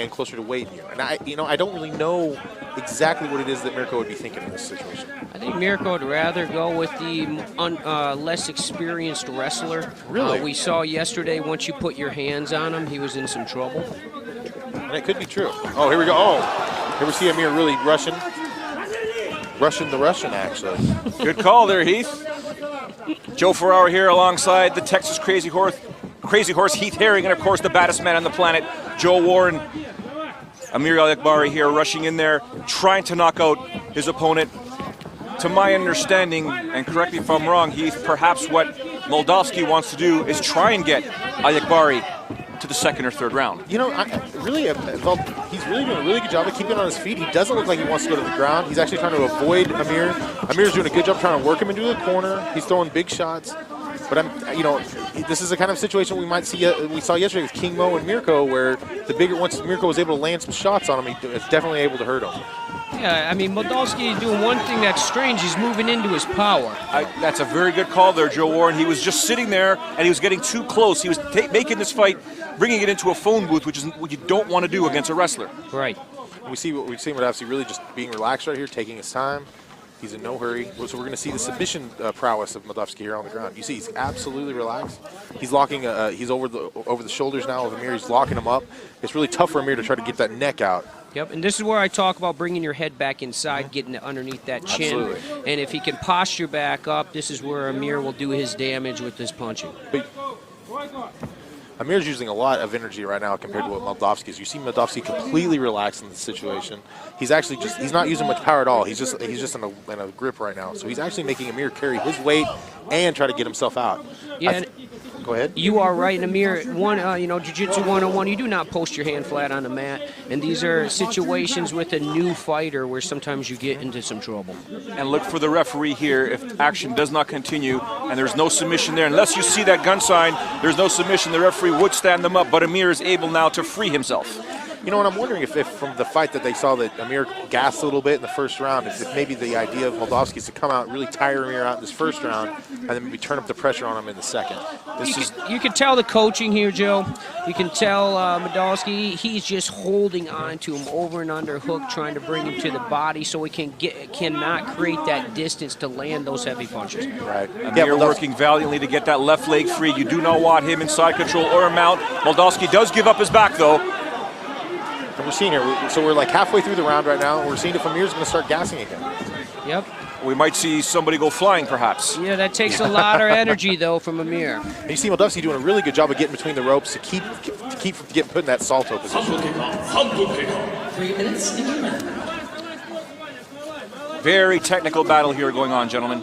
getting closer to weight here. And I don't really know exactly what it is that Mirko would be thinking in this situation. I think Mirko would rather go with the less experienced wrestler. Really? We saw yesterday, once you put your hands on him, he was in some trouble. And it could be true. Oh, here we go. Oh, here we see Amir really rushing the Russian, actually. Good call there, Heath. Joe Ferrara here alongside the Texas Crazy Horse, Heath Herring, and of course the baddest man on the planet, Joe Warren. Amir Alakbari here rushing in there, trying to knock out his opponent. To my understanding, and correct me if I'm wrong, Heath, perhaps what Moldavski wants to do is try and get Alakbari to the second or third round. You know, he's really doing a really good job of keeping on his feet. He doesn't look like he wants to go to the ground. He's actually trying to avoid Amir. Amir's doing a good job trying to work him into the corner. He's throwing big shots. But this is the kind of situation we saw yesterday with King Mo and Mirko, where once Mirko was able to land some shots on him, he was definitely able to hurt him. Yeah, I mean, Moldavski is doing one thing that's strange. He's moving into his power. That's a very good call there, Joe Warren. He was just sitting there, and he was getting too close. He was making this fight, bringing it into a phone booth, which is what you don't want to do against a wrestler. Right. We've seen Moldavski really just being relaxed right here, taking his time. He's in no hurry. So we're going to see the submission prowess of Moldavski here on the ground. You see, he's absolutely relaxed. He's locking. He's over the shoulders now of Amir. He's locking him up. It's really tough for Amir to try to get that neck out. Yep, and this is where I talk about bringing your head back inside, getting it underneath that chin. Absolutely. And if he can posture back up, this is where Amir will do his damage with his punching. But Amir's using a lot of energy right now compared to what Moldavski is. You see Moldavski completely relaxed in this situation. He's actually he's not using much power at all. He's just in a grip right now. So he's actually making Amir carry his weight and try to get himself out. Yeah. Go ahead. You are right, Amir. Jiu-Jitsu 101, you do not post your hand flat on the mat. And these are situations with a new fighter where sometimes you get into some trouble. And look for the referee here. If action does not continue and there's no submission there, unless you see that gun sign, there's no submission, the referee would stand them up. But Amir is able now to free himself. You know what, I'm wondering if from the fight that they saw that Amir gassed a little bit in the first round, if maybe the idea of Moldavski is to come out and really tire Amir out in this first round and then maybe turn up the pressure on him in the second. You can tell the coaching here, Joe. You can tell Moldavski, he's just holding on to him over and under hook, trying to bring him to the body so he cannot create that distance to land those heavy punches. Right. Amir working valiantly to get that left leg free. You do not want him in side control or a mount. Moldavski does give up his back, though. And we're seeing here, so we're like halfway through the round right now, and we're seeing if Amir's going to start gassing again. Yep. We might see somebody go flying, perhaps. Yeah, that takes a lot of energy, though, from Amir. And you see Moldavski doing a really good job of getting between the ropes to keep getting put in that salto position. 3 minutes in your round. Very technical battle here going on, gentlemen.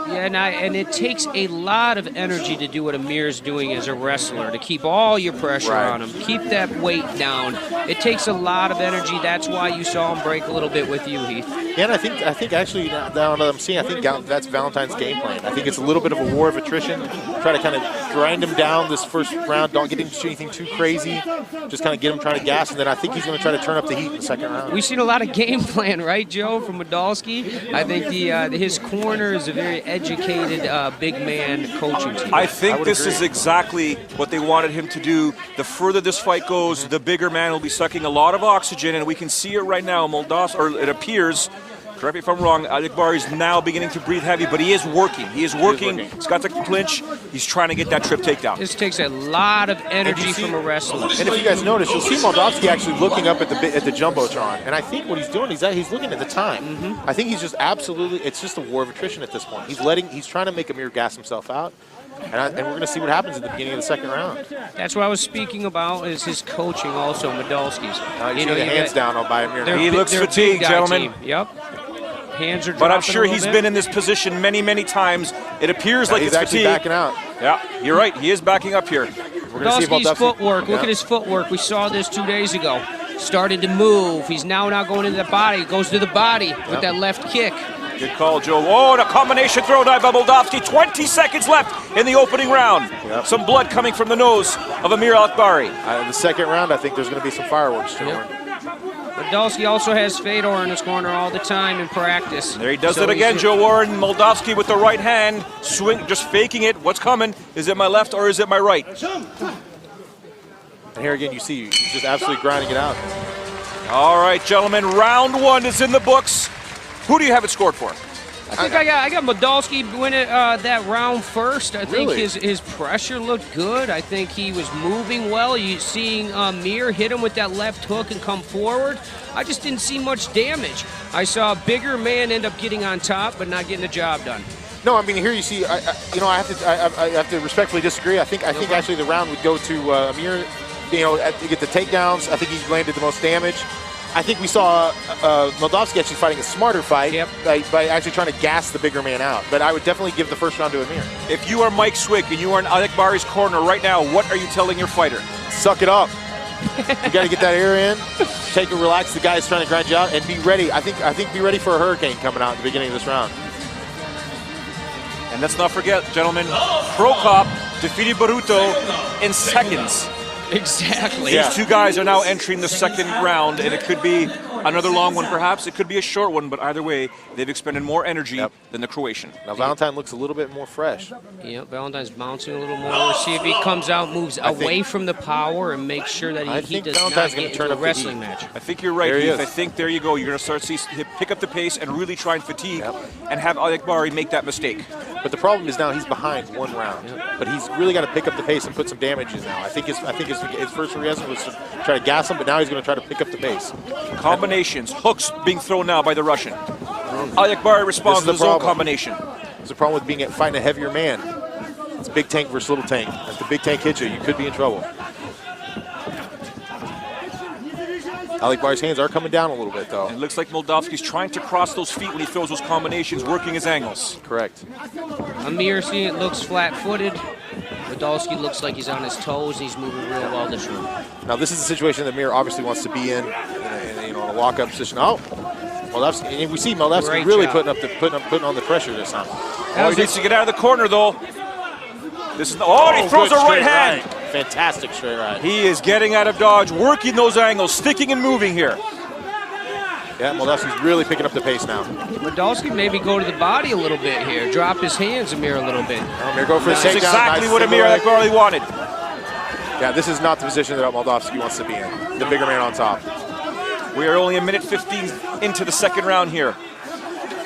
Yeah, and it takes a lot of energy to do what Amir's doing as a wrestler, to keep all your pressure on him, keep that weight down. It takes a lot of energy. That's why you saw him break a little bit with you, Heath. Yeah, and I think actually now that I'm seeing, I think that's Valentine's game plan. I think it's a little bit of a war of attrition. Try to kind of grind him down this first round. Don't get him to do anything too crazy. Just kind of get him trying to gas, and then I think he's going to try to turn up the heat in the second round. We've seen a lot of game plan, right, Joe, from Moldavski. I think his corner is a very educated big man coaching team. I think this is exactly what they wanted him to do. The further this fight goes, the bigger man will be sucking a lot of oxygen, and we can see it right now. It appears, correct me if I'm wrong, Alakbari is now beginning to breathe heavy, but he is working. He is working. He's got the clinch. He's trying to get that trip takedown. This takes a lot of energy from a wrestler. And if you guys notice, you'll see Moldavski actually looking up at the jumbotron. And I think what he's doing is that he's looking at the time. I think he's just it's just a war of attrition at this point. He's trying to make Amir gas himself out. And we're going to see what happens at the beginning of the second round. That's what I was speaking about, is his coaching also, Moldavski's. You see the hands down by Amir. He looks fatigued, gentlemen. Team. Yep. Hands are but I'm sure he's been in this position many, many times. It appears like he's it's actually fatigue. backing out. Yeah, you're right. He is backing up here. Moldavski's footwork. Look at his footwork. We saw this 2 days ago. Started to move. He's now going into the body. Goes to the body with that left kick. Good call, Joe. Oh, and a combination throw dive by Moldavski. 20 seconds left in the opening round. Some blood coming from the nose of Amir Alakbari. In the second round, I think there's going to be some fireworks. Moldavski also has Fedor in his corner all the time in practice. There he does it again, Joe Warren. Moldavski with the right hand, swing, just faking it. What's coming? Is it my left or is it my right? And here again, you see he's just absolutely grinding it out. All right, gentlemen, round 1 is in the books. Who do you have it scored for? I think I got Moldavski winning that round first. I think his pressure looked good. I think he was moving well. You seeing Amir hit him with that left hook and come forward. I just didn't see much damage. I saw a bigger man end up getting on top, but not getting the job done. No, I mean here you see, I have to respectfully disagree. I think actually the round would go to Amir. You know, to get the takedowns. I think he landed the most damage. I think we saw Moldavski actually fighting a smarter fight by actually trying to gas the bigger man out. But I would definitely give the first round to Amir. If you are Mike Swick and you are in Alekbari's corner right now, what are you telling your fighter? Suck it up. You got to get that air in. Take it, relax. The guy's trying to grind you out, and be ready. I think be ready for a hurricane coming out at the beginning of this round. And let's not forget, gentlemen, Prokop defeated Baruto in seconds. Exactly. These two guys are now entering the second round, and it could be another long one, perhaps. It could be a short one, but either way, they've expended more energy than the Croatian. Now, Valentine looks a little bit more fresh. Yeah, Valentine's bouncing a little more. We'll see if he comes out, moves away from the power, and makes sure that he does not get into a wrestling match. I think you're right, Heath. I think there you go. You're going to start to see him pick up the pace and really try and fatigue and have Alekbari make that mistake. But the problem is now he's behind one round. But he's really got to pick up the pace and put some damages now. I think his first reaction was to try to gas him, but now he's going to try to pick up the pace. Combinations, hooks being thrown now by the Russian. Alekbari responds to his own combination. There's a problem with fighting a heavier man. It's big tank versus little tank. If the big tank hits you, you could be in trouble. Alekbari's hands are coming down a little bit, though. It looks like Moldavski's trying to cross those feet when he throws those combinations, working his angles. Correct. Amir looks flat-footed. Moldavski looks like he's on his toes. He's moving real well this round. Now, this is a situation that Amir obviously wants to be in a lock-up position. Oh, Moldavski, and we see Moldavski really putting on the pressure this time. Oh, he needs to get out of the corner, though. This is he throws a right hand. Fantastic straight right. He is getting out of dodge, working those angles, sticking and moving here. Yeah, Moldavski's really picking up the pace now. Moldavski maybe go to the body a little bit here. Drop his hands, Amir, a little bit. Amir go for his takedown. That's exactly what Amir Alekbari wanted. Yeah, this is not the position that Moldavski wants to be in. The bigger man on top. We are only a minute 15 into the second round here.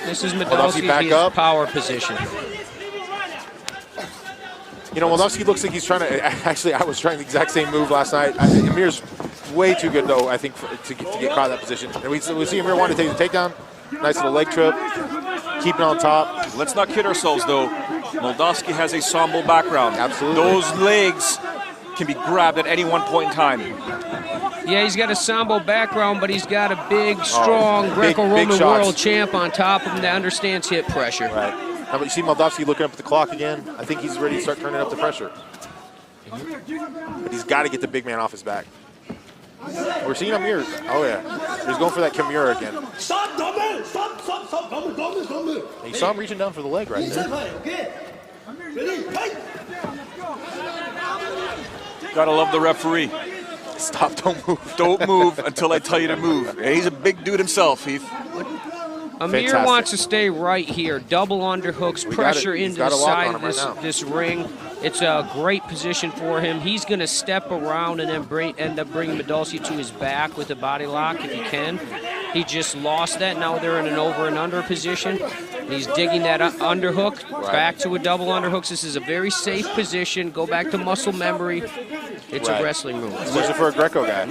This is Moldavski's power position. You know, Moldavski looks like he's trying to. Actually, I was trying the exact same move last night. Amir's way too good, though, I think, to get caught in that position. And we see Amir want to take the takedown. Nice little leg trip. Keep it on top. Let's not kid ourselves, though. Moldavski has a sambo background. Absolutely. Those legs can be grabbed at any one point in time. Yeah, he's got a sambo background, but he's got a big, strong Greco-Roman world champ on top of him that understands hip pressure. Right. Now, but you see Moldavski looking up at the clock again. I think he's ready to start turning up the pressure. But he's got to get the big man off his back. We're seeing Amir. Oh, yeah. He's going for that Kimura again. And you saw him reaching down for the leg right there. Gotta love the referee. Stop, don't move. Don't move until I tell you to move. He's a big dude himself, Heath. Amir wants to stay right here. Double underhooks, pressure into the side of this ring. It's a great position for him. He's going to step around and then end up bringing Moldavski to his back with a body lock if he can. He just lost that. Now they're in an over and under position. He's digging that underhook back to a double underhooks. This is a very safe position. Go back to muscle memory. It's a wrestling move. Especially for a Greco guy.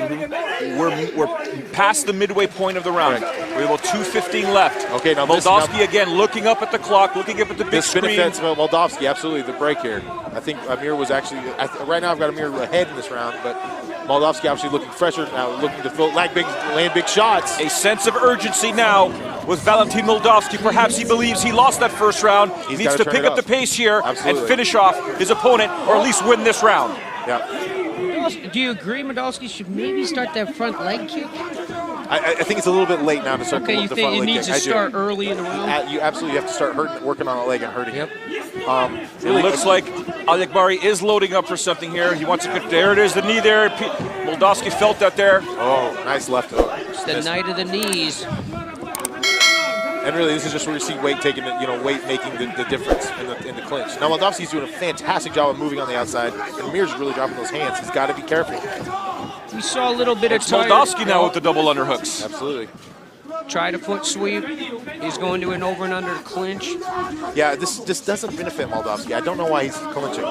We're past the midway point of the round. We have about 2:15 left. Okay, now Moldavski again looking up at the clock, looking up at the big screen. This benefits Moldavski, absolutely, the break here. I think Amir was actually, right now I've got Amir ahead in this round, but Moldavski obviously looking fresher now, looking to land big shots. A sense of urgency now with Valentin Moldavski. Perhaps he believes he lost that first round. He needs to pick up the pace here and finish off his opponent, or at least win this round. Yeah. Do you agree Moldavski should maybe start that front leg kick? I think it's a little bit late now to start the front leg kick. Okay, you think it needs to start early in the round? You absolutely have to start working on a leg and hurting it. It looks like Alekbari is loading up for something here. He wants to get, there it is, the knee there. Moldavski felt that there. Oh, nice left hook. It's the night of the knees. And really, this is just where you see weight making the difference in the clinch. Now, Moldavski's doing a fantastic job of moving on the outside, and Amir's really dropping those hands. He's got to be careful. We saw a little bit It's of Moldavski now with the double underhooks. Absolutely. Tried a foot sweep. He's going to an over and under clinch. Yeah, this doesn't benefit Moldavski. I don't know why he's clinching.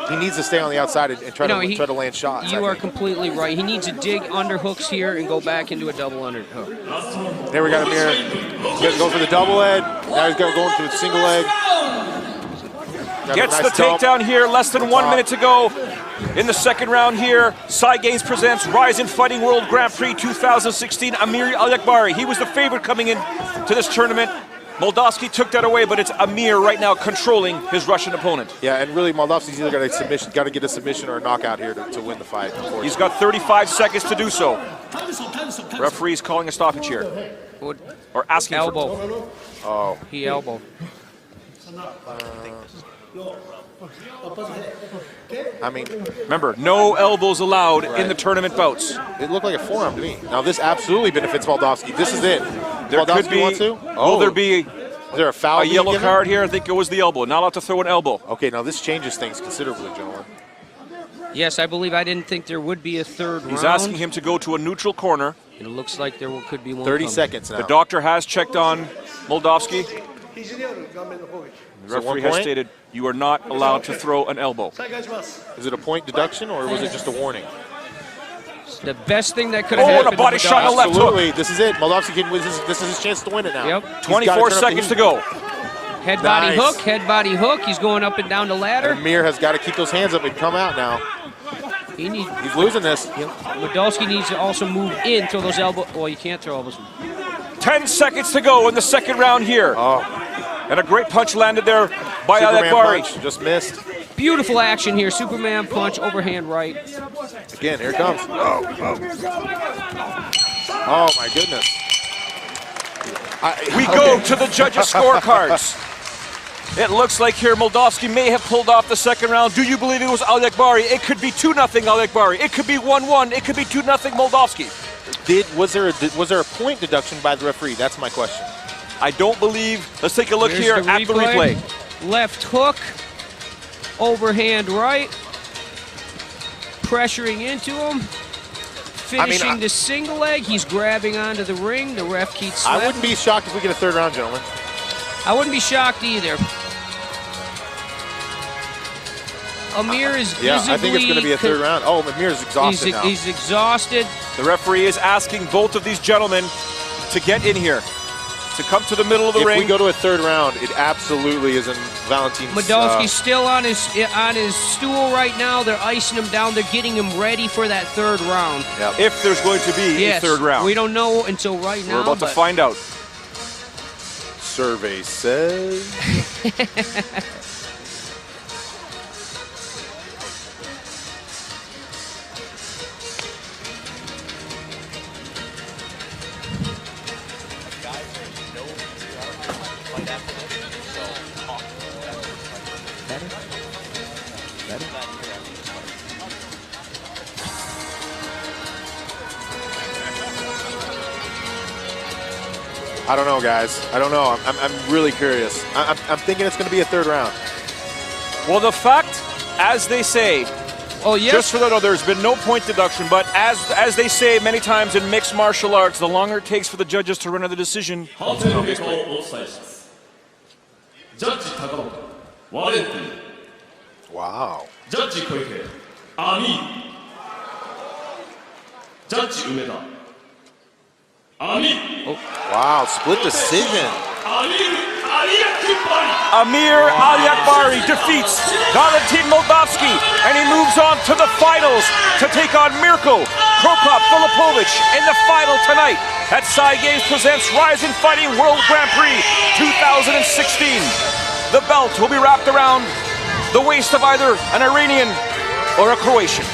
He needs to stay on the outside and try to land shots. You are completely right. He needs to dig underhooks here and go back into a double underhook. There we got Amir. He's going to go for the double leg. Now he's going to go into a single leg. Gets the takedown here. Less than 1 minute to go in the second round here. Side Games presents Rise in Fighting World Grand Prix 2016. Amir Alakbari. He was the favorite coming in to this tournament. Moldavski took that away, but it's Amir right now controlling his Russian opponent. Yeah, and really Moldavski's either got to get a submission or a knockout here to win the fight. He's got 35 seconds to do so. Referee's calling a stoppage here. Or asking elbow. for... Oh. He elbowed. I mean, remember, no elbows allowed in the tournament bouts. It looked like a forearm to me. Now this absolutely benefits Moldavski. This is it. There Moldavski could be. wants to? Will there be? Is there a foul? A yellow card here? I think it was the elbow. Not allowed to throw an elbow. Okay, now this changes things considerably, gentlemen. Yes, I believe I didn't think there would be a third round. He's asking him to go to a neutral corner. It looks like there could be one. 30 seconds now. The doctor has checked on Moldavski. The referee has stated you are not allowed to throw an elbow. Is it a point deduction or was it just a warning? The best thing that could have happened. Oh, and a body shot on the left hook. Absolutely, this is it. Moldavski can win. This is his chance to win it now. Yep. 24 seconds to go. Head body hook, head body hook. He's going up and down the ladder. And Amir has got to keep those hands up and come out now. He's losing this. Moldavski needs to also move in, throw those elbows. Well, you can't throw elbows. 10 seconds to go in the second round here. Oh. And a great punch landed there by Alakbari. Just missed. Beautiful action here. Superman punch, overhand right. Again, here it comes. Oh my goodness. We go to the judges' scorecards. It looks like here Moldavski may have pulled off the second round. Do you believe it was Alakbari? It could be 2-0 Alakbari. It could be 1-1. It could be 2-0 Moldavski. Was there a point deduction by the referee? That's my question. I don't believe. Let's take a look Here's here at the replay. Left hook, overhand right, pressuring into him, finishing the single leg. He's grabbing onto the ring. The ref keeps slapping. I wouldn't be shocked if we get a third round, gentlemen. I wouldn't be shocked either. Amir is visibly... Yeah, I think it's going to be a third round. Oh, Amir's exhausted now. He's exhausted. The referee is asking both of these gentlemen to get in here, to come to the middle of the ring. If we go to a third round, it absolutely is in Valentin's... Moldavski's still on his stool right now. They're icing him down. They're getting him ready for that third round. Yep. If there's going to be a third round. We don't know until right now. We're about to find out. Survey says... I don't know, guys. I don't know. I'm really curious. I'm thinking it's going to be a third round. Well, the fact, as they say, just for that, there's been no point deduction, but as they say many times in mixed martial arts, the longer it takes for the judges to render the decision. Wow. Wow, split decision. Amir Alakbari defeats Valentin Moldavski, and he moves on to the finals to take on Mirko Filipovic in the final tonight at Side Games presents Rise in Fighting World Grand Prix 2016. The belt will be wrapped around the waist of either an Iranian or a Croatian.